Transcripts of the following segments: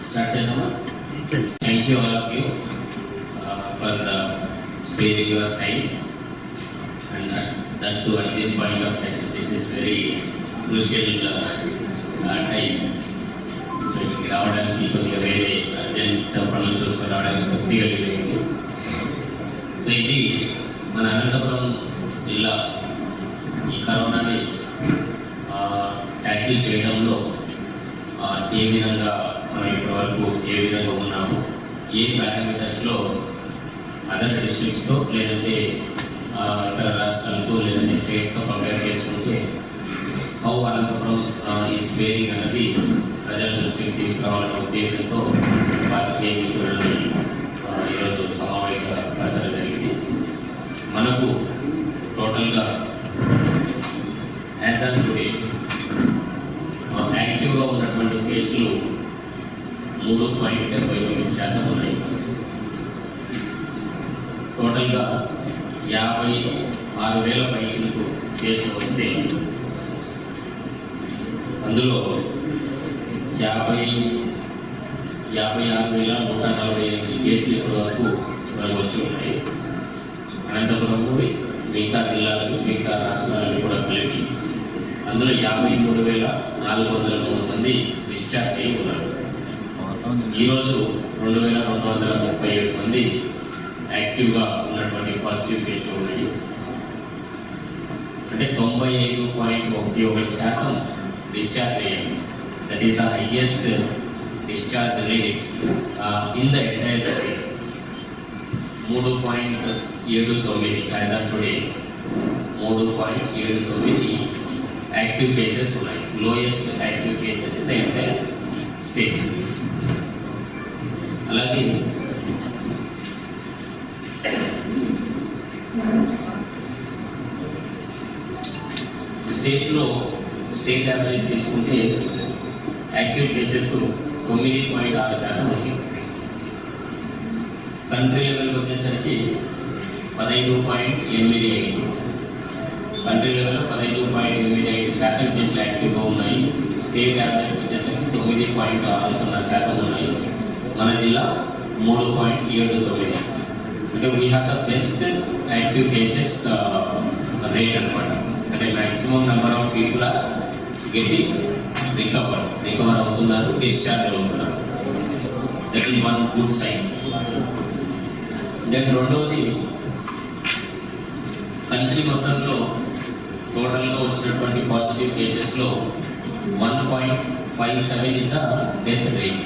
Start channel. Thank you all of you for sparing your time, and that too at this point of time. This is very crucial time. So ఇక్కడ రావడానికి కొద్దిగా వేరే urgent పనులు చూసుకొని రావడానికి కొద్దిగా లేదు. సో ఇది మన అనంతపురం జిల్లా ఈ కరోనాని ట్యాకిల్ చేయడంలో ఏ విధంగా మనం ఇప్పటివరకు ఏ విధంగా ఉన్నాము, ఏ పారామీటర్స్లో అదర్ డిస్ట్రిక్ట్స్తో లేదంటే ఇతర రాష్ట్రాలతో లేదంటే స్టేట్స్తో కంపేర్ చేసుకుంటే హౌ అనంతపురం ఈ స్పేరింగ్ అనేది ప్రజల దృష్టికి తీసుకురావాలనే ఉద్దేశంతో పార్టీ మిత్రులని ఈరోజు సమావేశపరచడం జరిగింది. మనకు టోటల్గా యాజ్ ఆన్ టుడే యాక్టివ్గా ఉన్నటువంటి కేసులు 3.79% ఉన్నాయి. టోటల్గా 56,000 పైచిలకు కేసులు వస్తే అందులో 56,148 కేసులు ఇప్పటి వరకు మనకు వచ్చి ఉన్నాయి. అనంతపురం మిగతా జిల్లాలకు మిగతా రాష్ట్రాలను కూడా కలిపి అందులో 53,403 మంది డిశ్చార్జ్ అయి ఉన్నారు. ఈరోజు 2,237 మంది యాక్టివ్గా ఉన్నటువంటి పాజిటివ్ కేసులు ఉన్నాయి. అంటే 95.11% డిశ్చార్జ్ అయ్యాయి. That is the highest discharge rate in the entire state. 3.79 as on today 3.79 active cases ఉన్నాయి. Lowest active cases in the entire state. అలాగే స్టేట్లో స్టేట్ యావరేజ్ తీసుకుంటే యాక్టివ్ కేసెస్ 9.6% ఉన్నాయి. కంట్రీ లెవెల్కి వచ్చేసరికి 15.85. కంట్రీ లెవెల్లో 15.85% కేసులు యాక్టివ్గా ఉన్నాయి. స్టేట్ యావరేజ్ వచ్చేసరికి 9.60% ఉన్నాయి. మన జిల్లా 3.79. అంటే we have the best active cases rate అనమాట. అంటే maximum number of people are getting recover అవుతున్నారు, డిశ్చార్జ్ అవుతున్నారు. That is one good sign. Then రెండవది, కంట్రీ మొత్తంలో టోటల్గా వచ్చినటువంటి పాజిటివ్ కేసెస్లో 1.57 ఇస్ ద డెత్ రేట్.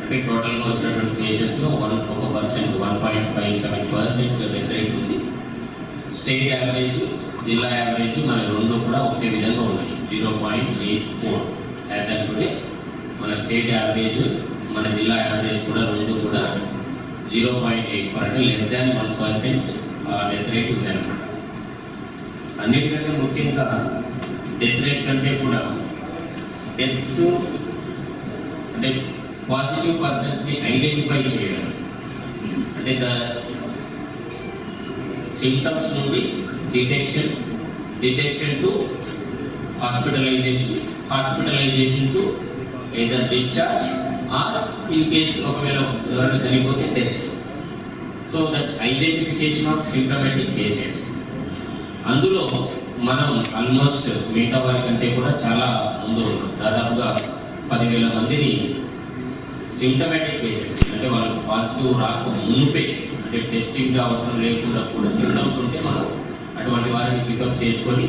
అంటే టోటల్గా వచ్చినటువంటి కేసెస్లో 1.57% డెత్ రేట్ ఉంది. స్టేట్ యావరేజ్, జిల్లా యావరేజ్ మన రెండు కూడా ఒకే విధంగా ఉన్నాయి. 0.84 యాజ్ ఆన్ టుడే. మన స్టేట్ యావరేజ్, మన జిల్లా యావరేజ్ కూడా రెండు కూడా 0.84 అంటే లెస్ దాన్ 1% డెత్ రేట్ ఉంది అనమాట. అన్నిటికంటే ముఖ్యంగా డెత్ రేట్ కంటే కూడా డెత్స్ అంటే పాజిటివ్ పర్సన్స్ని ఐడెంటిఫై చేయడం, అంటే ద సిమ్టమ్స్ నుండి detection to hospitalization to either discharge or in case ఒకవేళ ఎవరైనా చనిపోతే deaths. So that identification of symptomatic cases, అందులో మనం ఆల్మోస్ట్ మిగతా వారి కంటే కూడా చాలా ముందు ఉన్నాం. దాదాపుగా 10,000 మందిని సింప్టమాటిక్ కేసెస్, అంటే వాళ్ళు పాజిటివ్ రాక మునుపే, అంటే టెస్టింగ్ అవసరం లేకుండా కూడా సింప్టమ్స్ ఉంటే మనం అటువంటి వారిని పికప్ చేసుకొని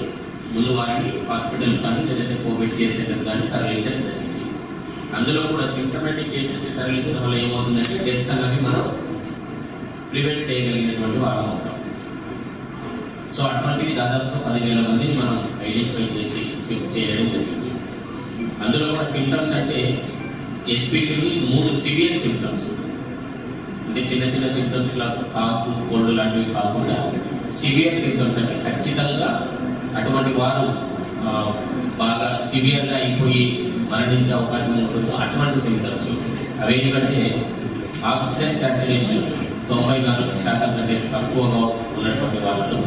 ముందు వారిని హాస్పిటల్ కానీ లేదంటే కోవిడ్ కేర్ సెంటర్ కానీ తరలించడం జరిగింది. అందులో కూడా సింప్టమాటిక్ కేసెస్ తరలించడం వల్ల ఏమవుతుందంటే డెత్స్ అనేవి మనం ప్రివెంట్ చేయగలిగినటువంటి వారం అవుతాం. సో అటువంటివి దాదాపు 10,000 మందిని మనం ఐడెంటిఫై చేసి షిఫ్ట్ చేయడం జరిగింది. అందులో కూడా సింప్టమ్స్ అంటే ఎస్పెషల్లీ 3 సివియర్ సింప్టమ్స్, అంటే చిన్న చిన్న సింప్టమ్స్ లాగా కాఫ్, కోల్డ్ లాంటివి కాకుండా సివియర్ సింప్టమ్స్, అంటే ఖచ్చితంగా అటువంటి వారు బాగా సివియర్గా అయిపోయి మరణించే అవకాశం ఉంటుందో అటువంటి సింప్టమ్స్. అవేంటంటే ఆక్సిజన్ సాచురేషన్ 94% కంటే తక్కువగా ఉన్నటువంటి వాళ్ళు,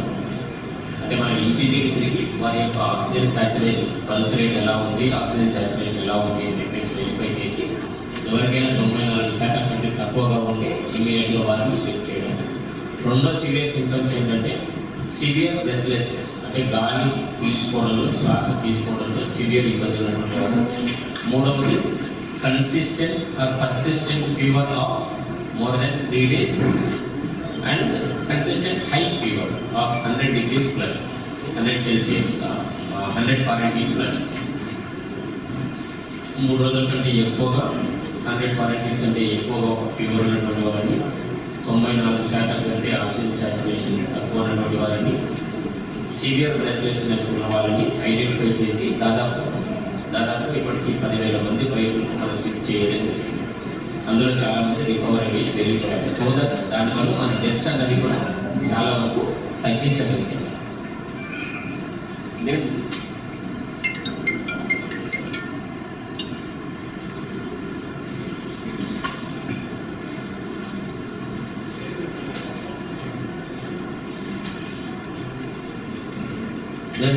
అంటే మన ఇంటికి తిరిగి వారి యొక్క ఆక్సిజన్ సాచురేషన్ పల్స్ రేట్ ఎలా ఉంది, ఆక్సిజన్ సాచురేషన్ ఎలా ఉంది అని చెప్పేసి వెరిఫై చేసి ఎవరికైనా 94% కంటే తక్కువగా ఉంటే ఇమీడియట్గా వారిని షిఫ్ట్ చేయడం. రెండో సివియర్ సింటమ్స్ ఏంటంటే సివియర్ బ్రెత్లెస్నెస్, అంటే గాలి పీల్చుకోవడంలో, శ్వాస తీసుకోవడంలో సివియర్ ఇబ్బందులు ఉన్నటువంటి వారు. మూడవది consistent or persistent fever of more than 3 days and consistent high fever of 100 degrees plus, 100 Celsius, 100 Fahrenheit plus, 3 రోజుల కంటే ఎక్కువగా 100 Fahrenheit కంటే ఎక్కువగా ఫీవర్ ఉన్నటువంటి వారిని, 94% కంటే ఆక్సిజన్ సాచురేషన్ తక్కువ ఉన్నటువంటి వారిని, సివియర్ బ్రెత్లెస్నెస్ ఉన్న వాళ్ళని ఐడెంటిఫై చేసి దాదాపు ఇప్పటికీ 10,000 మంది పైకి మనం షిఫ్ట్ చేయడం జరిగింది. అందులో చాలా మంది రికవర్ అయ్యి వెళ్ళిపోయారు. సో దానివల్ల మన డెత్స్ అన్నది కూడా చాలా వరకు తగ్గించగలిగాం.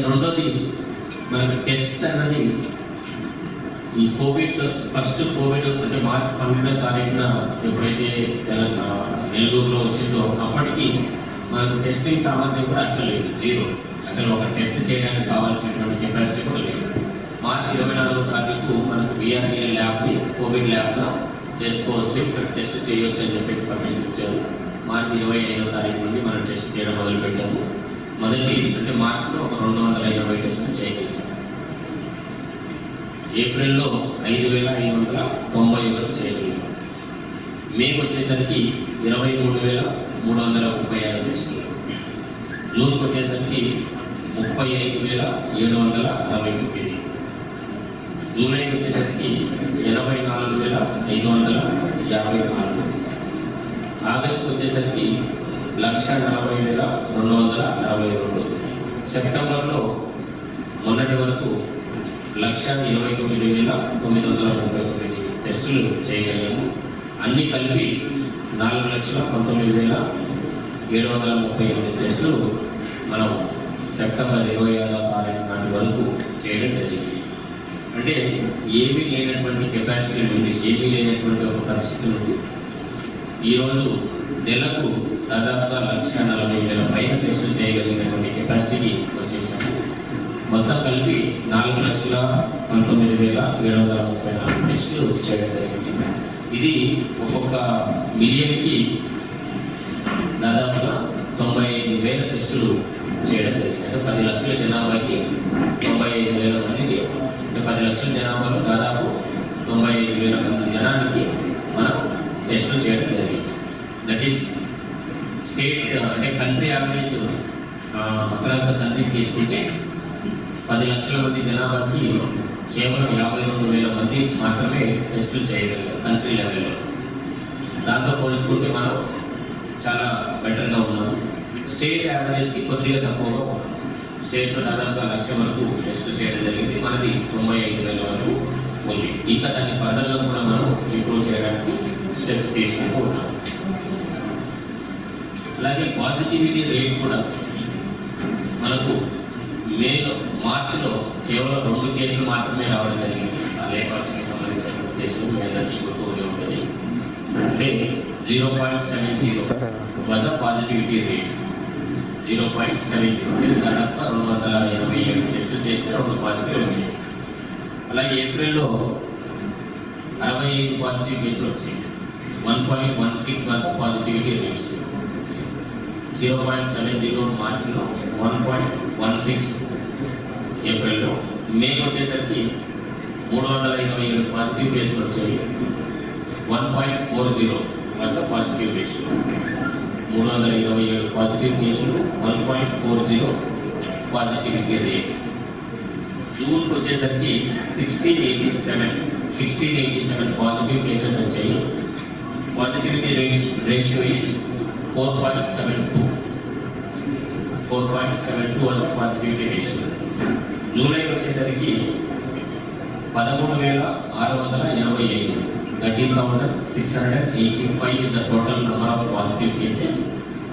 రెండోది మనకి టెస్ట్స్ అన్నది ఈ ఫస్ట్ కోవిడ్ అంటే మార్చి 12వ తారీఖున ఎప్పుడైతే నెల్లూరులో వచ్చిందో అప్పటికి మనకు టెస్టింగ్ సామర్థ్యం కూడా అసలు లేదు, 0. అసలు ఒక టెస్ట్ చేయడానికి కావాల్సినటువంటి కెపాసిటీ కూడా లేదు. మార్చి 24వ తారీఖు మనకు VRDL ల్యాబ్ని కోవిడ్ ల్యాబ్గా చేసుకోవచ్చు, ఇక్కడ టెస్ట్ చేయవచ్చు అని చెప్పేసి పర్మిషన్ ఇచ్చారు. మార్చి 25వ తారీఖు నుండి మనం టెస్ట్ చేయడం మొదలుపెట్టాము. మొదటి అంటే మార్చిలో ఒక 250 టెస్టులు చేయగలిగాం. ఏప్రిల్లో 5,590 వరకు చేయగలిగాం. మేకు వచ్చేసరికి 23,336 టెస్టులు. జూన్కి వచ్చేసరికి 35,769. జూలైకి వచ్చేసరికి 84,554. ఆగస్టుకి వచ్చేసరికి 1,40,262. సెప్టెంబర్లో మొన్నటి వరకు 1,29,939 టెస్టులు చేయగలిగాము. అన్ని కలిపి 4,19,738 టెస్టులు మనం సెప్టెంబర్ 26వ తారీఖు నాటి వరకు చేయడం జరిగింది. అంటే ఏమీ లేనటువంటి కెపాసిటీ నుండి, ఏమీ లేనటువంటి ఒక పరిస్థితి నుండి ఈరోజు నెలకు దాదాపుగా 1,40,000 పైన టెస్టులు చేయగలిగినటువంటి కెపాసిటీకి వచ్చేసాము. మొత్తం కలిపి 4,19,734 టెస్టులు చేయడం జరిగింది. ఇది ఒక్కొక్క మిలియన్కి దాదాపుగా 95,000 టెస్టులు చేయడం జరిగింది. అంటే 10 లక్షల జనాభాకి 95,000 మందికి, అంటే 10 లక్షల జనాభాలో దాదాపు 95,000 మంది జనానికి మనం టెస్టులు చేయడం జరిగింది. దట్ ఈస్ స్టేట్ అంటే country average across the country తీసుకుంటే 10 లక్షల మంది జనాభాకి కేవలం 52,000 మంది మాత్రమే టెస్టులు చేయగలిగారు కంట్రీ లెవెల్లో. దాంతో పోల్చుకుంటే మనం చాలా బెటర్గా ఉన్నాము. స్టేట్ యావరేజ్కి కొద్దిగా తక్కువగా ఉన్నాం. స్టేట్లో దాదాపుగా 1,00,000 వరకు టెస్టులు చేయడం జరిగింది, మనది 95,000 వరకు ఉంది. ఇంకా దాన్ని ఫర్దర్గా కూడా మనం ఇంప్రూవ్ చేయడానికి స్టెప్స్ తీసుకుంటూ ఉన్నాం. అలాగే పాజిటివిటీ రేట్ కూడా మనకు మార్చిలో కేవలం 2 కేసులు మాత్రమే రావడం జరిగింది. ఆ లేపాక్షికి సంబంధించిన కేసులు గుర్తూనే ఉంటుంది. అంటే 0.70 వాజ్ ద పాజిటివిటీ రేట్. 0.70 దాదాపు 287 టెస్టులు చేస్తే 2 పాజిటివ్ వచ్చాయి. అలాగే ఏప్రిల్లో 65 పాజిటివ్ కేసులు వచ్చాయి. 1.16 వద్ద పాజిటివిటీ రేట్స్. 0.70 మార్చిలో, 1.16 ఏప్రిల్లో. మేకి వచ్చేసరికి 327 పాజిటివ్ కేసులు వచ్చాయి. 1.40 వద్ద పాజిటివ్ రేషియో. 327 పాజిటివ్ కేసులు, 1.40 పాజిటివిటీ రేట్. జూన్కి వచ్చేసరికి 1687 పాజిటివ్ కేసెస్ వచ్చాయి. Positivity ratio is 4.72 was positivity ratio. జూలైకి వచ్చేసరికి 13,685, 13,685 is the total number of positive cases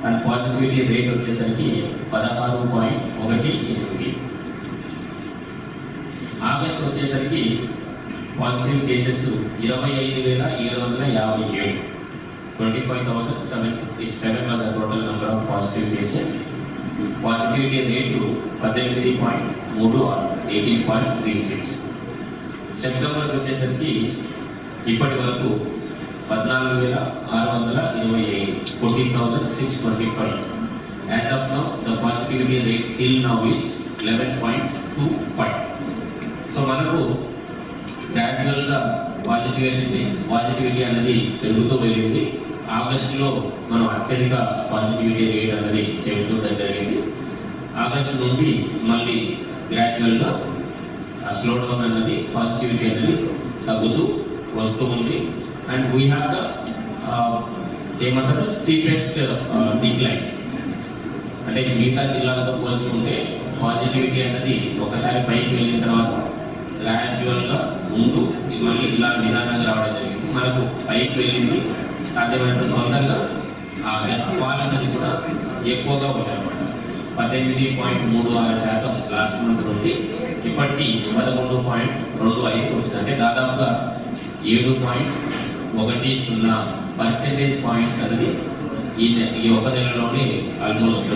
and positivity rate వచ్చేసరికి 16.18. ఆగస్ట్ వచ్చేసరికి positive cases 25,757, 25,757 was the total number of positive cases. Positivity rate 18.36, 18.36. September వచ్చేసరికి ఇప్పటి వరకు 14,625, 14,625. As of now, the positivity rate till now is 11.25. So మనకు గ్రాడ్యువల్గా positivity అనేది పెరుగుతూ వెళ్ళింది. ఆగస్టులో మనం అత్యధిక పాజిటివిటీ రేట్ అనేది చూడడం జరిగింది. ఆగస్టు నుండి మళ్ళీ గ్రాడ్యువల్గా స్లో డౌన్ అన్నది పాజిటివిటీ అనేది తగ్గుతూ వస్తూ ఉంది. అండ్ వీ హ్యావ్ ద ఏమంటారు స్టీపెస్ట్ డిక్లైన్. అంటే మిగతా జిల్లాలతో పోల్చుకుంటే పాజిటివిటీ అనేది ఒకసారి పైకి వెళ్ళిన తర్వాత గ్రాడ్యువల్గా ఉంటూ మళ్ళీ ఇలా నిదానంగా రావడం జరిగింది. మనకు పైకి వెళ్ళింది సాధ్యమైనంత తొందరగా ఆ ఫాల్ అనేది కూడా ఎక్కువగా ఉంటాయన్నమాట. 18.36% లాస్ట్ మంత్ నుండి ఇప్పటికీ 11.25 వచ్చింది. అంటే దాదాపుగా 7.10% పాయింట్స్ అనేది ఈ ఒక నెలలోనే ఆల్మోస్ట్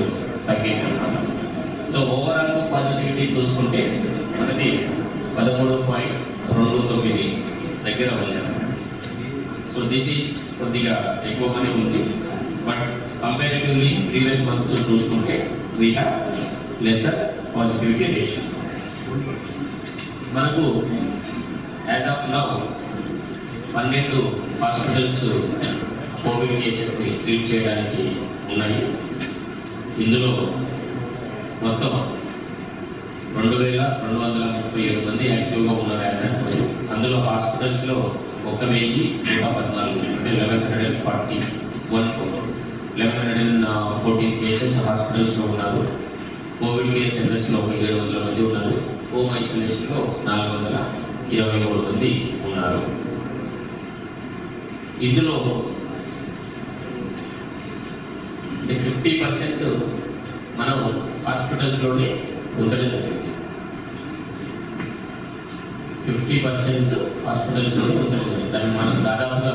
తగ్గింది అనమాట. సో ఓవరాల్ పాజిటివిటీ చూసుకుంటే మనది 13.29 దగ్గర ఉంది. సో దిస్ ఈస్ కొద్దిగా ఎక్కువగానే ఉంది. బట్ కంపారిటివ్లీ ప్రీవియస్ మంత్స్ చూసుకుంటే we have lesser positivity ratio. మనకు as of now 12 hospitals COVID కేసెస్ని ట్రీట్ చేయడానికి ఉన్నాయి. ఇందులో మొత్తం 2,237 మంది యాక్టివ్గా ఉన్నారు యాజ్ ఆఫ్. అందులో హాస్పిటల్స్లో 1,114 అంటే 1114 కేసెస్ హాస్పిటల్స్లో ఉన్నారు. కోవిడ్ కేర్ సెంటర్స్లో 700 మంది ఉన్నారు. హోమ్ ఐసోలేషన్లో 423 మంది ఉన్నారు. ఇందులో 50% మనం హాస్పిటల్స్లోనే ఉంచడం జరిగింది. 50% హాస్పిటల్స్లోనే ఉంచడం జరిగింది. దాన్ని మనం దాదాపుగా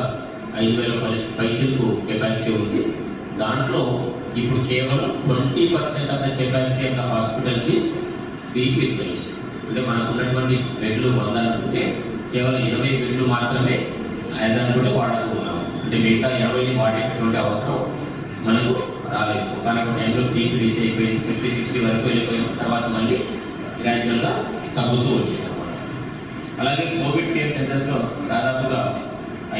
5,000 పైసలకు కెపాసిటీ ఉంది. దాంట్లో ఇప్పుడు కేవలం 20% of the capacity of the hospitals is being replaced. అంటే మనకు ఉన్నటువంటి బెడ్లు 100 అనుకుంటే కేవలం 20 బెడ్లు మాత్రమే యాజ్ అని కూడా వాడుతూ ఉన్నాము. అంటే మిగతా 20ని వాడేటటువంటి అవసరం మనకు రాలేదు. ఒకనొక టైంలో పీక్ రీచ్ అయిపోయింది, 50-60 వరకు వెళ్ళిపోయిన తర్వాత మళ్ళీ గ్రాడ్యువల్గా తగ్గుతూ వచ్చింది అన్నమాట. అలాగే కోవిడ్ కేర్ సెంటర్స్లో దాదాపుగా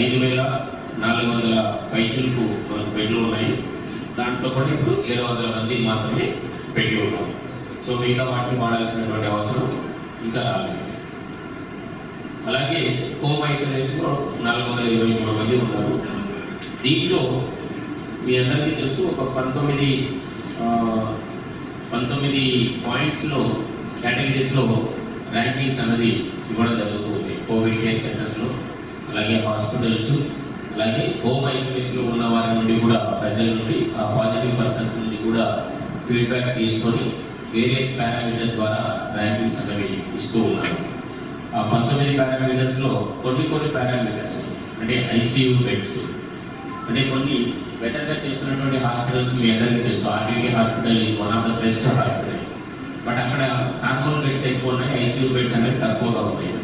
5,400 పైచులకు మనకు బెడ్లు ఉన్నాయి. దాంట్లో కూడా ఇప్పుడు 700 మంది మాత్రమే పెట్టి ఉన్నాం. సో మిగతా వాటిని వాడాల్సినటువంటి అవసరం ఇంకా రాలేదు. అలాగే హోమ్ ఐసోలేషన్లో 423 మంది ఉన్నారు. దీంట్లో మీ అందరికీ తెలుసు ఒక 19 పాయింట్స్లో కేటగిరీస్లో ర్యాంకింగ్స్ అనేది ఇవ్వడం జరుగుతుంది. కోవిడ్ కేర్ సెంటర్స్లో, అలాగే హాస్పిటల్స్, అలాగే హోమ్ ఐసోలేషన్లో ఉన్న వారి నుండి కూడా, ప్రజల నుండి, ఆ పాజిటివ్ పర్సన్స్ నుండి కూడా ఫీడ్బ్యాక్ తీసుకొని వేరియస్ పారామీటర్స్ ద్వారా ర్యాంకింగ్స్ అనేవి ఇస్తూ ఉన్నారు. ఆ 19 పారామీటర్స్లో కొన్ని పారామీటర్స్ అంటే ఐసీయూ బెడ్స్, అంటే కొన్ని బెటర్గా చేస్తున్నటువంటి హాస్పిటల్స్ మీ అందరికీ తెలుసు. RTT hospital is one of the best hospital. But అక్కడ నార్మల్ బెడ్స్ ఎక్కువ ఉన్నాయి, ఐసీయూ బెడ్స్ అనేవి తక్కువగా ఉన్నాయి.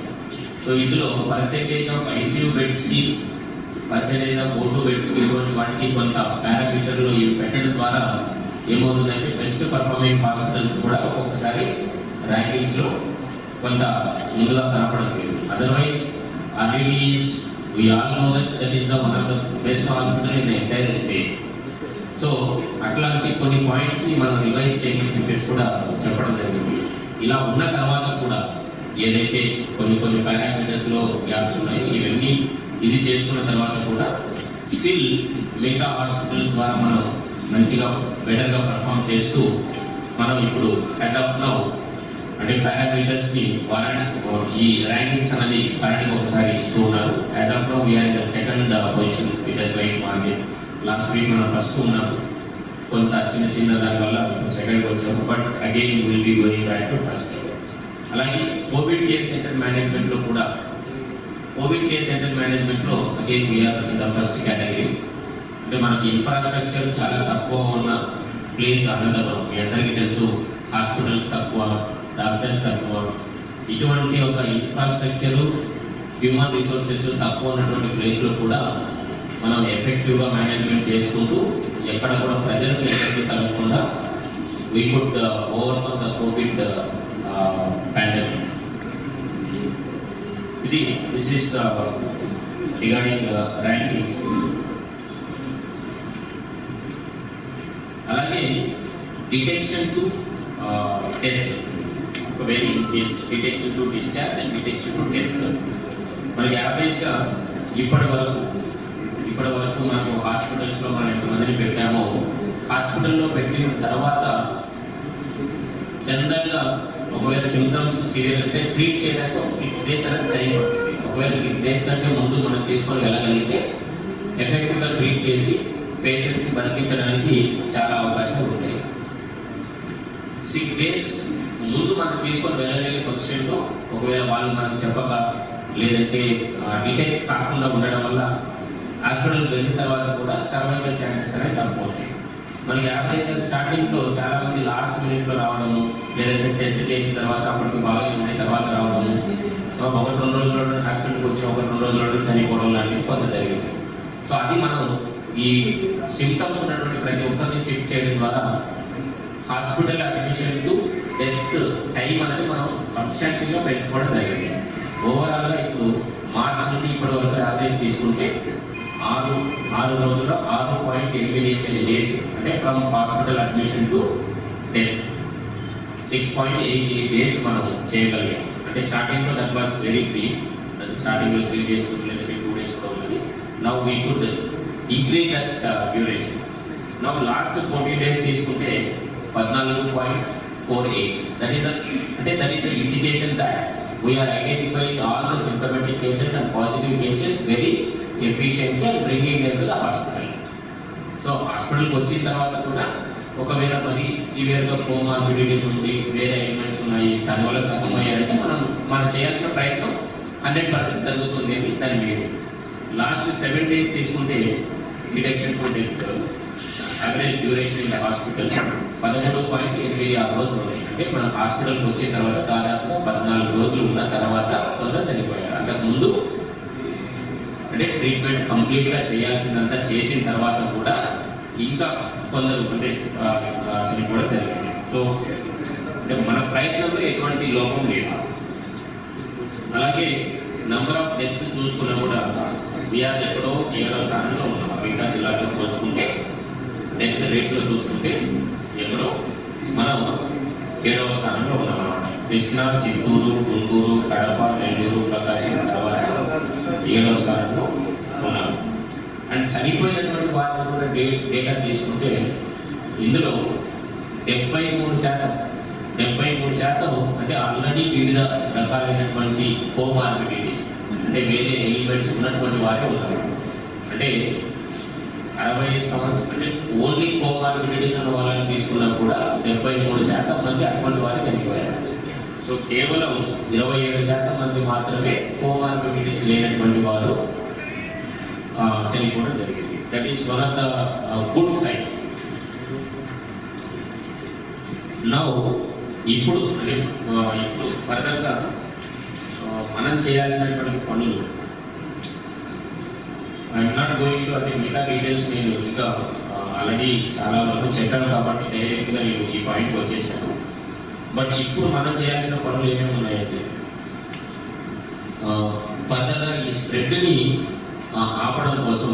సో ఇందులో పర్సెంటేజ్ ఆఫ్ ఐసీయూ బెడ్స్కి, పర్సెంటేజ్ ఆఫ్ ఓటూ బెడ్స్కి, ఇటువంటి వాటికి కొంత పారామీటర్లు ఇవి పెట్టడం ద్వారా ఏమవుతుందంటే బెస్ట్ పర్ఫార్మింగ్ హాస్పిటల్స్ కూడా ఒక్కొక్కసారి ర్యాంకింగ్స్లో కొంత ముందుగా కనపడడం లేదు. Otherwise RTT is we all know that is the one of the best hospital in the entire state. So అట్లాంటి కొన్ని పాయింట్స్ని మనం రివైజ్ చేయమని చెప్పేసి కూడా చెప్పడం జరిగింది. ఇలా ఉన్న తర్వాత కూడా ఏదైతే కొన్ని పారామీటర్స్లో గ్యాప్స్ ఉన్నాయో ఇవన్నీ ఇది చేసుకున్న తర్వాత కూడా స్టిల్ మిగతా హాస్పిటల్స్ ద్వారా మనం మంచిగా బెటర్గా పర్ఫామ్ చేస్తూ మనం ఇప్పుడు యాజ్ ఆఫ్ నౌ అంటే పారామీటర్స్ని ఈ ర్యాంకింగ్స్ అనేది వారానికి ఒకసారి ఇస్తూ ఉన్నారు. As of now we are in the second position with a slight margin. Last week మనం ఫస్ట్ ఉన్నాము, కొంత చిన్న దానివల్ల ఇప్పుడు సెకండ్కి వచ్చాము. But again will be going back to first. అలాగే కోవిడ్ కేర్ సెంటర్ మేనేజ్మెంట్లో కూడా కోవిడ్ కేర్ సెంటర్ మేనేజ్మెంట్లో again we are in the first category. అంటే మనకి ఇన్ఫ్రాస్ట్రక్చర్ చాలా తక్కువ ఉన్న ప్లేస్ అనంతపురం. మీ అందరికీ తెలుసు, హాస్పిటల్స్ తక్కువ, డాక్టర్స్ తక్కువ. ఇటువంటి ఒక ఇన్ఫ్రాస్ట్రక్చరు, హ్యూమన్ రిసోర్సెస్ తక్కువ ఉన్నటువంటి ప్లేస్లో కూడా మనం ఎఫెక్టివ్గా మేనేజ్మెంట్ చేసుకుంటూ ఎక్కడ కూడా ప్రజలకు ఎఫెక్ట్ కలగకుండా we could overcome the Covid pandemic. This is regarding rankings. అలాగే డిటెక్షన్ టు డెత్, ఒకవేళ in case detection to discharge and detection to death. మనకి యావరేజ్గా ఇప్పటి వరకు మనకు హాస్పిటల్స్లో మనం ఎంతమందిని పెట్టామో, హాస్పిటల్లో పెట్టిన తర్వాత జనరల్గా ఒకవేళ సిమ్టమ్స్ సివియర్ అంటే ట్రీట్ చేయడానికి ఒక 6 days అనేది టైం పడుతుంది. ఒకవేళ 6 days కంటే ముందు మనం తీసుకొని వెళ్ళగలిగితే ఎఫెక్టివ్గా ట్రీట్ చేసి పేషెంట్ని బతికించడానికి చాలా అవకాశాలు ఉంటాయి. 6 days ముందు మనం తీసుకొని వెళ్ళలేని పక్షంలో ఒకవేళ వాళ్ళు మనకు చెప్పక లేదంటే డిటెక్ట్ కాకుండా ఉండడం వల్ల హాస్పిటల్కి వెళ్ళిన తర్వాత కూడా సర్వైవల్ ఛాన్సెస్ అనేది తక్కువ ఉంటాయి. మనకి యావరేజ్గా స్టార్టింగ్లో చాలా మంది లాస్ట్ మినిట్లో రావడము, లేదంటే టెస్ట్ చేసిన తర్వాత అప్పటికి బాగా ఉన్నాయి తర్వాత రావడము, 1-2 రోజుల్లో హాస్పిటల్కి వచ్చి 1-2 రోజుల్లో చనిపోవడం లాంటివి కొంత జరిగింది. సో అది మనం ఈ సిమ్టమ్స్ ఉన్నటువంటి ప్రతి ఒక్కరిని షిఫ్ట్ చేయడం ద్వారా hospital admission to death time అనేది మనం సబ్స్టాన్షియల్గా పెంచుకోవడం జరిగింది. ఓవరాల్గా ఇప్పుడు మార్చ్ నుండి ఇప్పటి వరకు యావరేజ్ తీసుకుంటే 6 రోజుల్లో 6.88 days, అంటే from hospital admission to death 6.88 days మనం చేయగలిగాం. అంటే స్టార్టింగ్లో దట్ వాస్ వెరీ బ్రీఫ్, స్టార్టింగ్లో 3 days లేదంటే 2 days కూడా ఉన్నది. Now we could increase that duration. Now last 40 days తీసుకుంటే 14.48. That is the indication that we are identifying all the symptomatic cases and positive cases very efficiently and bringing them to the hospital. So హాస్పిటల్కి వచ్చిన తర్వాత కూడా ఒకవేళ మరి సివియర్గా comorbidities ఉంది, వేరే ఎలిమెంట్స్ ఉన్నాయి, దానివల్ల సగం అయ్యారంటే మనం చేయాల్సిన ప్రయత్నం 100% జరుగుతుంది అని దాని మీరు. లాస్ట్ 7 days తీసుకుంటే detection to death average duration in the hospital 13.86 రోజులు ఉన్నాయి. అంటే మనం హాస్పిటల్కి వచ్చిన తర్వాత దాదాపు 14 రోజులు ఉన్న తర్వాత కొందరు చనిపోయారు. అంతకుముందు అంటే ట్రీట్మెంట్ కంప్లీట్గా చేయాల్సిందంతా చేసిన తర్వాత కూడా ఇంకా కొందరు అంటే చనిపోవడం జరిగింది. సో అంటే మన ప్రయత్నంలో ఎటువంటి లోపం లేదు. అలాగే నంబర్ ఆఫ్ డెత్స్ చూసుకున్నా కూడా వీఆర్ ఎక్కడో 7వ స్థానంలో ఉన్నాం. మిగతా జిల్లాలో పోల్చుకుంటే డెత్ రేట్లో చూసుకుంటే ఎక్కడో మనం 7వ స్థానంలో ఉన్నాం అన్నమాట. కృష్ణా, చిత్తూరు, గుంటూరు, కడప, నెల్లూరు, ప్రకాశం తర్వాత 7వ స్థానంలో ఉన్నాం. అండ్ చనిపోయినటువంటి వారిని కూడా డేటా తీసుకుంటే ఇందులో 73% అంటే ఆల్రెడీ వివిధ రకాలైనటువంటి కోమార్బిడిటీస్ అంటే వేరే ఎలిమెంట్స్ ఉన్నటువంటి వారే ఉన్నారు. అంటే 60 సంవత్సరాలు అంటే ఓన్లీ కోమార్బిడిటీస్ ఉన్న వాళ్ళని తీసుకున్నా కూడా 73% మంది అటువంటి వారే చనిపోయారు. సో కేవలం 27% మంది మాత్రమే కోమార్బిడిటీస్ లేనటువంటి వారు చనిపోవడం జరిగింది. That is one of the good sign. Now ఇప్పుడు ఫర్దర్గా మనం చేయాల్సినటువంటి పనులు ఐఎమ్ నాట్ గోయింగ్ టు అంటే మిగతా డీటెయిల్స్ నేను ఇంకా ఆల్రెడీ చాలా వరకు చెప్పాను కాబట్టి డైరెక్ట్గా నేను ఈ పాయింట్కి వచ్చేసాను. బట్ ఇప్పుడు మనం చేయాల్సిన పనులు ఏమేమి ఉన్నాయంటే ఫర్దర్గా ఈ స్ప్రెడ్ని ఆపడం కోసం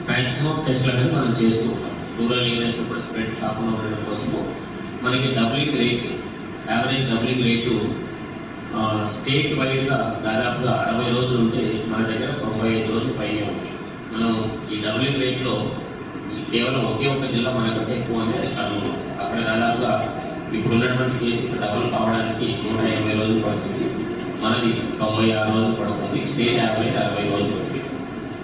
మ్యాక్సిమం టెస్ట్లు అనేది మనం చేస్తూ ఉంటాం. రూరల్ ఏరియాస్లో కూడా స్ప్రెడ్ కాకుండా ఉండడం కోసము మనకి యావరేజ్ డబ్లింగ్ రేటు స్టేట్ వైడ్గా దాదాపుగా 60 రోజులు ఉంటే మన దగ్గర 95 రోజులు పైనే ఉంది. మనం ఈ డబ్లింగ్ రేట్లో కేవలం ఒకే ఒక జిల్లా మనకంటే ఎక్కువ అనేది కర్నూలు. అక్కడ దాదాపుగా ఇప్పుడు ఉన్నటువంటి కేసు డబుల్ కావడానికి 180 రోజులు పడుతుంది. మనది 96 రోజులు పడుతుంది. స్టేట్ యావరేజ్ 60 రోజులు పడుతుంది.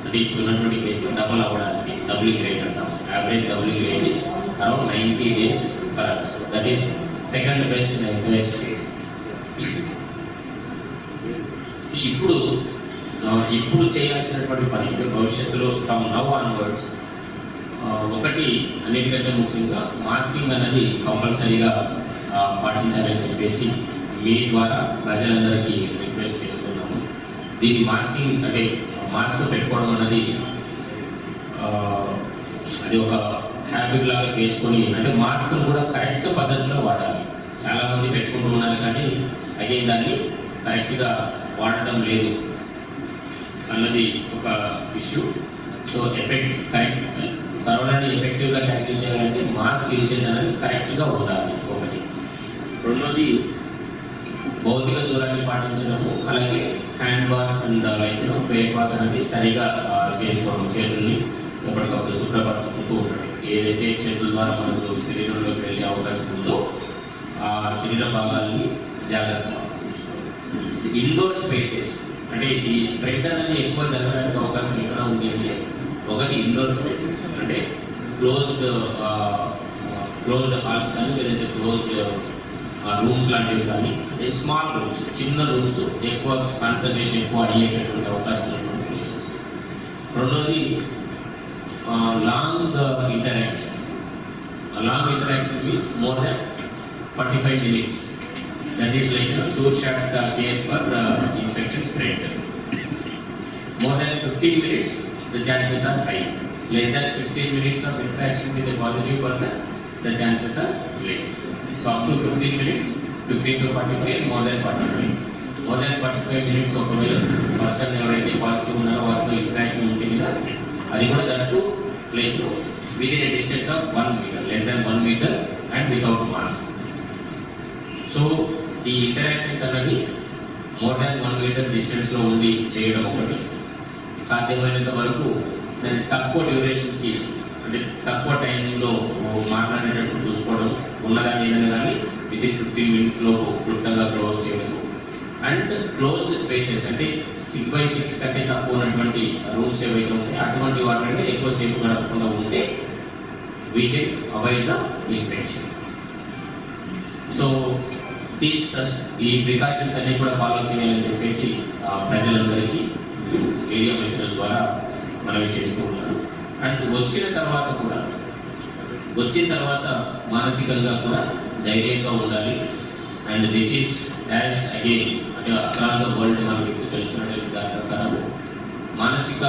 అంటే ఇప్పుడు ఉన్నటువంటి కేసులు డబుల్ అవ్వడానికి డబ్లింగ్ రేట్ అంటాం. Average doubling rate is around 90 days for us. That is second best in the entire state. ఇప్పుడు ఇప్పుడు చేయాల్సినటువంటి పని భవిష్యత్తులో ఫ్రమ్ నౌ ఆన్వర్డ్స్ ఒకటి అన్నిటికంటే ముఖ్యంగా మాస్కింగ్ అనేది కంపల్సరీగా పాటించాలని చెప్పేసి మీ ద్వారా ప్రజలందరికీ రిక్వెస్ట్ చేస్తున్నాము. దీన్ని మాస్కింగ్ అంటే మాస్క్ పెట్టుకోవడం అనేది అది ఒక హ్యాబిట్ లాగా చేసుకొని అంటే మాస్క్ కూడా కరెక్ట్ పద్ధతిలో వాడాలి. చాలామంది పెట్టుకుంటూ ఉన్నారు కానీ అగైన్ దాన్ని కరెక్ట్గా వాడటం లేదు అన్నది ఒక ఇష్యూ. సో కరెక్ట్ కరోనాని ఎఫెక్టివ్గా ట్యాకిల్ చేయాలంటే మాస్క్ యూసేజ్ అనేది కరెక్ట్గా ఉండాలి ఒకటి. రెండోది భౌతిక దూరాన్ని పాటించడము, అలాగే hand wash and face wash అనేది సరిగా చేసుకోవడం, చేతుల్ని ఎప్పటికప్పుడు శుభ్రపరచుకుంటూ ఉండడం. ఏదైతే చేతుల ద్వారా మనకు శరీరంలోకి వెళ్ళే అవకాశం ఉందో ఆ శరీర భాగాలని జాగ్రత్తగా ఉంచుకోవడం. ఇండోర్ స్పేసెస్ అంటే ఈ స్ప్రెడ్ అనేది ఎక్కువ జరగడానికి అవకాశం ఎక్కడ ఉంది అంటే ఒకటి ఇండోర్ స్పేసెస్ అంటే క్లోజ్డ్ హాల్స్ కానీ లేదంటే క్లోజ్డ్ రూమ్స్ లాంటివి కానీ స్మాల్ రూమ్స్, చిన్న రూమ్స్ ఎక్కువ కాన్సన్ట్రేషన్ ఎక్కువ అయ్యేటటువంటి అవకాశం ఉన్నటువంటి ప్లేసెస్. రెండోది long interaction means more than 45 minutes. That is like sure shot case for infection spread. More than 15 minutes, the chances are high. Less than 15 minutes of interaction with a positive person, the chances are less. So up to 15 minutes, 15 to 45, more than 45. More than 45 minutes of a person ఎవరైతే positive ఉన్నారో వారితో interaction ఉంటుంది కదా, అది కూడా that like within a distance of 1 meter, less than 1 meter and without mask. So ఈ interactions అనేవి more than 1 meter డిస్టెన్స్లో ఉండి చేయడం ఒకటి. సాధ్యమైనంత వరకు దాన్ని తక్కువ డ్యూరేషన్కి అంటే తక్కువ టైంలో మాట్లాడేటట్టు చూసుకోవడం, ఉన్నదాన్ని ఏదైనా కానీ వితిన్ 15 minutesలో క్లుప్తంగా క్లోజ్ చేయడం. అండ్ క్లోజ్డ్ స్పేసెస్ అంటే 6x6 కంటే తక్కువ ఉన్నటువంటి రూమ్స్ ఏవైతే ఉంటాయి అటువంటి వాటిని ఎక్కువసేపు గడపకుండా ఉంటే we can avoid the infection. So ఈ ప్రికాషన్స్ అన్ని కూడా ఫాలో చేయాలని చెప్పేసి ప్రజలందరికీ మీడియా మిత్రుల ద్వారా మనవి చేస్తూ ఉంటారు. అండ్ వచ్చిన తర్వాత మానసికంగా కూడా ధైర్యంగా ఉండాలి. And this is as again అంటే అక్రాస్ ద వరల్డ్ మనకి తెలుసుకున్నట్టు దాని ప్రకారం మానసిక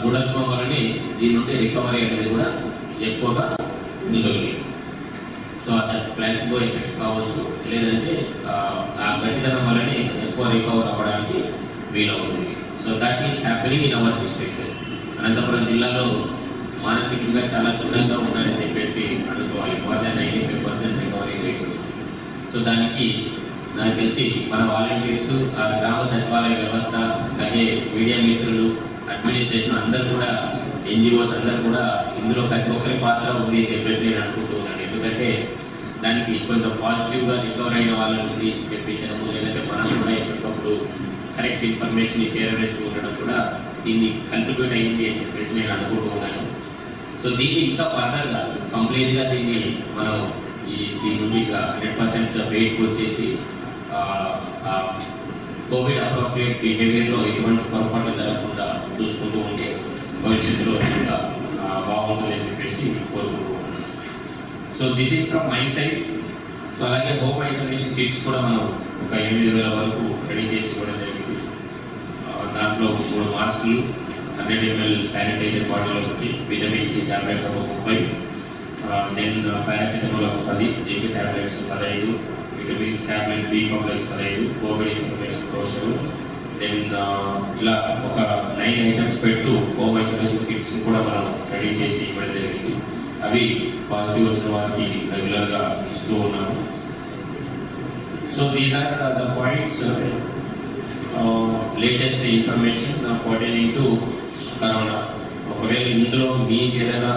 దృఢత్వం వల్లనే దీని నుండి రికవరీ అనేది కూడా ఎక్కువగా ఉండగలిగింది. సో అది ప్లాసిబో ఎఫెక్ట్ కావచ్చు, లేదంటే ఆ గట్టిదనం వల్లనే ఎక్కువ రికవర్ అవ్వడానికి వీలవుతుంది. So that is happening in our district. Anantapuram జిల్లాలో మానసికంగా చాలా దృఢంగా ఉన్నారని చెప్పేసి అనుకోవాలి. More than 95% recovery rate. So దానికి నాకు తెలిసి మన వాలంటీర్స్, గ్రామ సచివాలయ వ్యవస్థ, అలాగే మీడియా మిత్రులు, అడ్మినిస్ట్రేషన్ అందరూ కూడా, ఎన్జిఓస్ అందరూ కూడా ఇందులో ప్రతి ఒక్కరి పాత్ర ఉంది అని చెప్పేసి నేను అనుకుంటూ ఉన్నాను. ఎందుకంటే దానికి కొంత పాజిటివ్గా రికవర్ అయిన వాళ్ళ నుండి చెప్పించడము, లేదంటే మనం కూడా ఎప్పటికప్పుడు కరెక్ట్ ఇన్ఫర్మేషన్ చేరవేస్తూ ఉండడం కూడా దీన్ని కంట్రిబ్యూట్ అయ్యింది అని చెప్పేసి నేను అనుకుంటూ ఉన్నాను. సో దీన్ని ఇంకా ఫర్దర్గా కంప్లీట్గా దీన్ని మనం దీని నుండి 100% వెయిట్ వచ్చేసి కోవిడ్ అప్రోప్రియేట్ బిహేవియర్లో ఎటువంటి పొరపాటు జరగకుండా చూసుకుంటూ ఉంటే భవిష్యత్తులో ఇంకా బాగుంటుందని చెప్పేసి కోరుకుంటూ ఉన్నాను. So this is from my side. So అలాగే హోమ్ ఐసోలేషన్ కిట్స్ కూడా మనం ఒక 8,000 వరకు రెడీ చేసుకోవడం జరిగింది. దాంట్లో 3 మాస్కులు, 100 ml శానిటైజర్ బాటిల్ ఒకటి, విటమిన్ సి టాబ్లెట్స్ ఒక 30, దెన్ పారాసిటమాల్ ఒక 10, zinc tablets 15, vitamin tablet B complex 15, Covid information brochure, then ఇలా ఒక 9 ఐటమ్స్ పెడుతూ హోమ్ ఐసోలేషన్ కిట్స్ కూడా మనం రెడీ చేసి ఇవ్వడం జరిగింది. అవి పాజిటివ్ వచ్చిన వారికి రెగ్యులర్గా ఇస్తూ ఉన్నాము. So these are the points, latest information pertaining to corona. ఒకవేళ ఇందులో మీకు ఏదైనా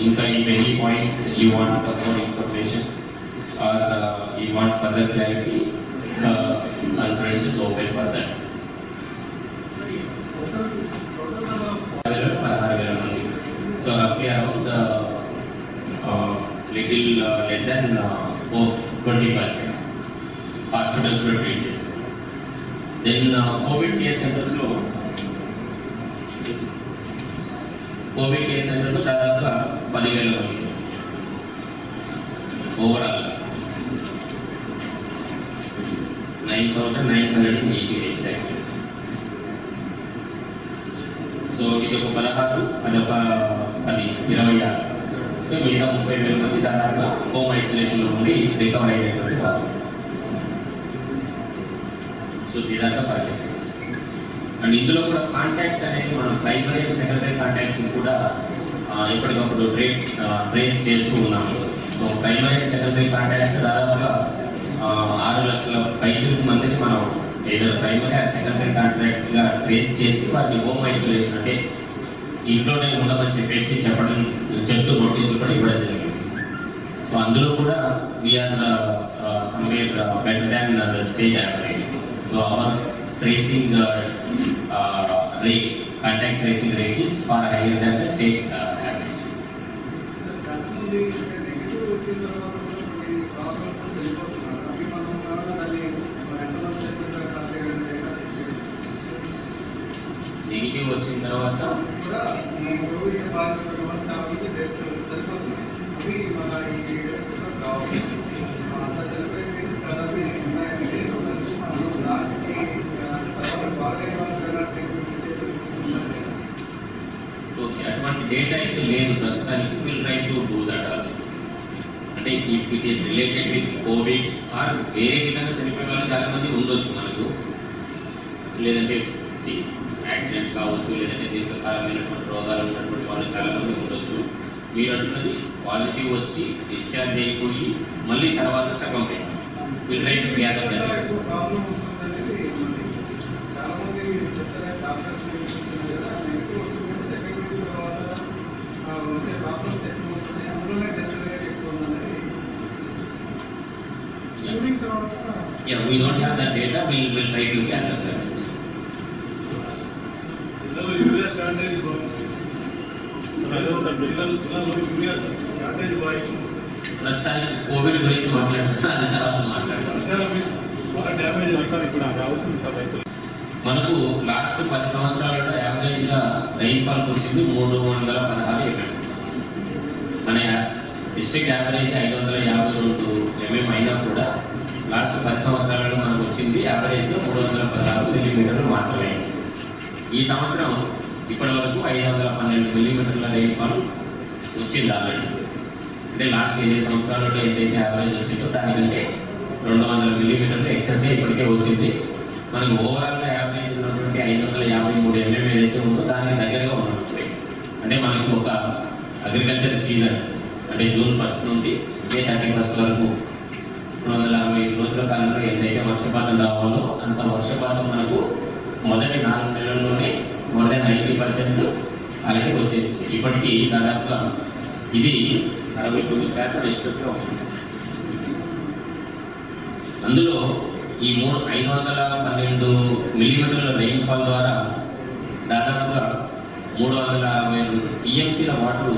ఇంకా any point you want more information or you want further clarity, conference is open for that. 16,000 మంది. సో రఫ్లీ అరౌండ్ లిటిల్ లెస్ దాన్ 20% హాస్పిటల్స్లో treat చేస్తారు. Then Covid care సెంటర్స్లో దాదాపుగా 10,000 మంది ఓవరాల్ 9,980 ఎగ్జాక్ట్లీ. సో ఇది ఒక 16, అదొక 10, 26. మిగతా 30,000 మంది దాదాపుగా హోమ్ ఐసోలేషన్లో ఉండి రికవర్ అయ్యేటువంటి వాళ్ళు. సో ఇదంతా పర్సెంటేజెస్. అండ్ ఇందులో కూడా కాంటాక్ట్స్ అనేది మనం ప్రైమరీ అండ్ సెకండరీ కాంటాక్ట్స్ కూడా ఎప్పటికప్పుడు ట్రేస్ చేస్తూ ఉన్నాము. So primary and secondary contacts దాదాపుగా 6 లక్షల పైకి మందిని మనం ఏదో ప్రైమరీ అండ్ సెకండరీ కాంటాక్ట్గా ట్రేస్ చేసి వాటిని హోమ్ ఐసోలేషన్ అంటే ఇంట్లోనే ఉండమని చెప్తూ నోటీసులు కూడా ఇవ్వడం జరిగింది. సో అందులో కూడా we are somewhere better than the state average. So our tracing rate, contact tracing rate is far higher than the state average. Negative వచ్చిన తర్వాత అటువంటి డేటా అయితే లేదు ప్రస్తుతానికి. Will try to do that also. అంటే if it is related with COVID or వేరే విధంగా చనిపోయే వాళ్ళు చాలా మంది ఉండొచ్చు మనకు, లేదంటే యాక్సిడెంట్స్ కావచ్చు, లేదంటే దీర్ఘకాలమైనటువంటి రోగాలు ఉన్నటువంటి వాళ్ళు చాలా మంది ఉండొచ్చు. మీరు అంటున్నది పాజిటివ్ వచ్చి డిశ్చార్జ్ అయిపోయి మళ్ళీ తర్వాత సగం will try to gather that. Yeah, we don't have that data. We will try to gather that. ప్రస్తుతానికి కోవిడ్ గురించి మనకు లాస్ట్ 10 సంవత్సరాలలో యావరేజ్గా రైన్ఫాల్ వచ్చింది 316 mm. మన డిస్ట్రిక్ట్ యావరేజ్ 552 mm అయినా కూడా లాస్ట్ 10 సంవత్సరాలలో మనకు వచ్చింది యావరేజ్గా 316 మిల్లీమీటర్లు మాత్రమే. ఈ సంవత్సరం ఇప్పటి వరకు 512 మిల్లీమీటర్ల రైన్ఫాల్ వచ్చింది ఆల్రెడీ. అంటే లాస్ట్ 8 సంవత్సరాలలో ఏదైతే యావరేజ్ వచ్చిందో దానికంటే 200 మిల్లీమీటర్లు ఎక్సెస్ ఇప్పటికే వచ్చింది. మనకు ఓవరాల్గా యావరేజ్ ఉన్నటువంటి 553 mm ఏదైతే ఉందో దానికి దగ్గరగా ఉన్నప్పుడు అంటే మనకు ఒక అగ్రికల్చర్ సీజన్ అంటే జూన్ 1 నుండి మే 31 వరకు 265 రోజుల కాలంలో ఎంతైతే వర్షపాతం రావాలో అంత వర్షపాతం మనకు మొదటి 4 నెలల్లోనే more than 90% అలాగే వచ్చేసింది. ఇప్పటికీ దాదాపుగా ఇది 69% ఎక్సెస్గా ఉంటుంది. అందులో ఈ 512 మిల్లీమీటర్ల రైన్ఫాల్ ద్వారా దాదాపుగా 362 టీఎంసీల వాటర్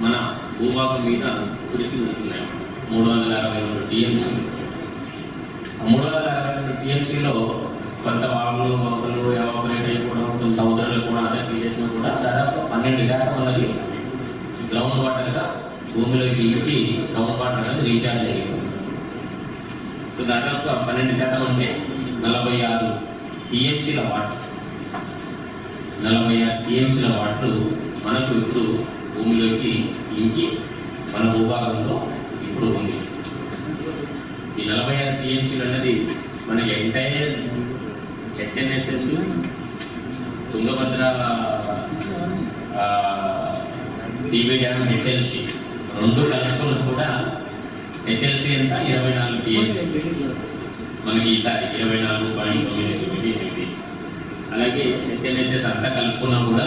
మన భూభాగం మీద కురిసి ఉంటున్నాయి. 362 టీఎంసీలు. 362 టీఎంసీలో కొంత వాగులు మొక్కలు ఎవాపరేట్ అయిపోవడం, కొన్ని సముద్రాలు కూడా అదే తీసేసినా కూడా దాదాపు 12% అన్నది గ్రౌండ్ వాటర్గా భూమిలోకి ఇంటి గ్రౌండ్ వాటర్ అనేది రీఛార్జ్ అయ్యింది. సో దాదాపుగా 12% ఉంటే 46 టీఎంసీల వాటర్ 46 టీఎంసీల వాటర్ మనకు ఇప్పుడు భూమిలోకి ఇంకి మన భూభాగంలో ఇప్పుడు ఉంది. ఈ 46 టీఎంసీలు అన్నది మన entire HNSS, Tungabhadra TB dam, HLC రెండు కలుపుకున్న కూడా హెచ్ఎల్సి ఎంత 24 టీఎంసీ మనకి ఈసారి 24.998. అలాగే హెచ్ఎన్ఎస్ఎస్ అంతా కలుపుకున్నా కూడా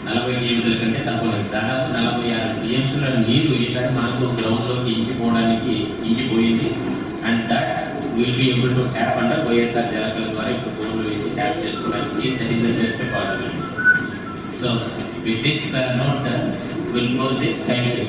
40 టీఎంసీల కంటే తక్కువ. దాదాపు 46 టీఎంసీల నీరు ఈసారి మనకు గ్రౌండ్లోకి ఇంకిపోయింది. And that will be able to tap under YSR Jalakala ద్వారా ఇప్పుడు ఫోన్లు వేసి ట్యాప్ చేసుకోవడానికి that is the best possibility. So with this note will close this. Thank you.